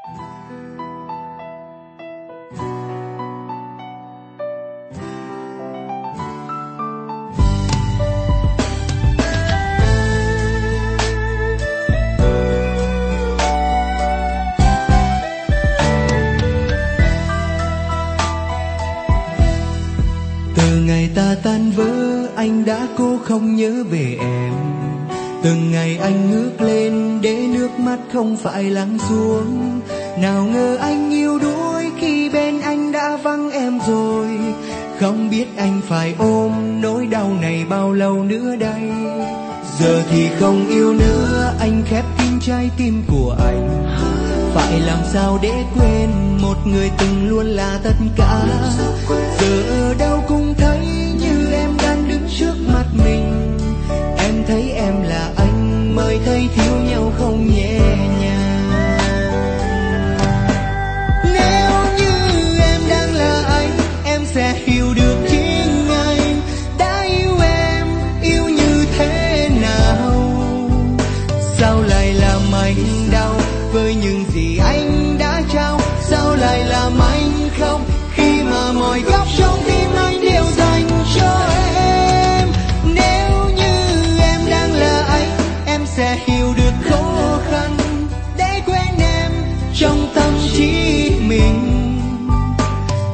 Từ ngày ta tan vỡ anh đã cố không nhớ về em. Từng ngày anh ngước lên để nước mắt không phải lắng xuống. Nào ngờ anh yêu đuối khi bên anh đã vắng em rồi. Không biết anh phải ôm nỗi đau này bao lâu nữa đây. Giờ thì không yêu nữa, anh khép kín trái tim của anh. Phải làm sao để quên một người từng luôn là tất cả. Giờ ở đâu cũng thấy như em đang đứng trước mặt mình. Em thấy em là anh mới thấy thiếu nhau không nhẹ nhàng. Nếu như em đang là anh, em sẽ hiểu được chính anh đã yêu em, yêu như thế nào. Sao lại làm anh đau với những gì anh đã trao? Sao lại làm anh khóc khi mà mọi góc trong tim anh đều dành cho em? Nếu như em đang là anh, em sẽ hiểu được khó khăn để quên em trong tâm trí mình.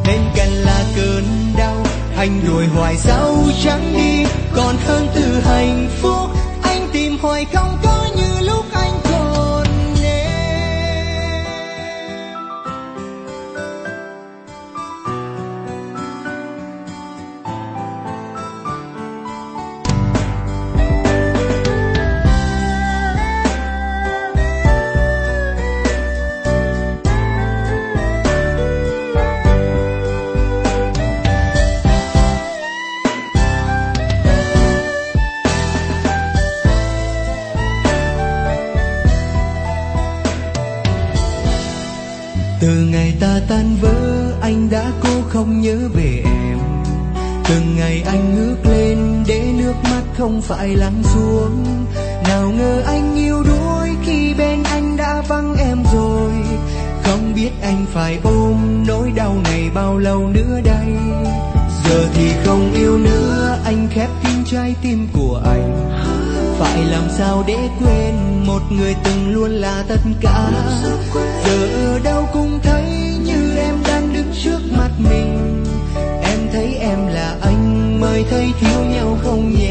Bên cạnh là cơn đau, anh đuổi hoài sao chẳng đi. Còn hơn từ hạnh phúc, anh tìm hoài không có như lúc anh còn em. Từ ngày ta tan vỡ anh đã cố không nhớ về em. Từng ngày anh ngước lên để nước mắt không phải lắng xuống. Nào ngờ anh yêu đuối khi bên anh đã vắng em rồi. Không biết anh phải ôm nỗi đau này bao lâu nữa đây. Giờ thì không yêu nữa, anh khép kín trái tim của anh. Phải làm sao để quên một người từng luôn là tất cả. Giờ ở đâu cũng thấy như em đang đứng trước mặt mình. Em thấy em là anh mới thấy thiếu nhau không nhẹ.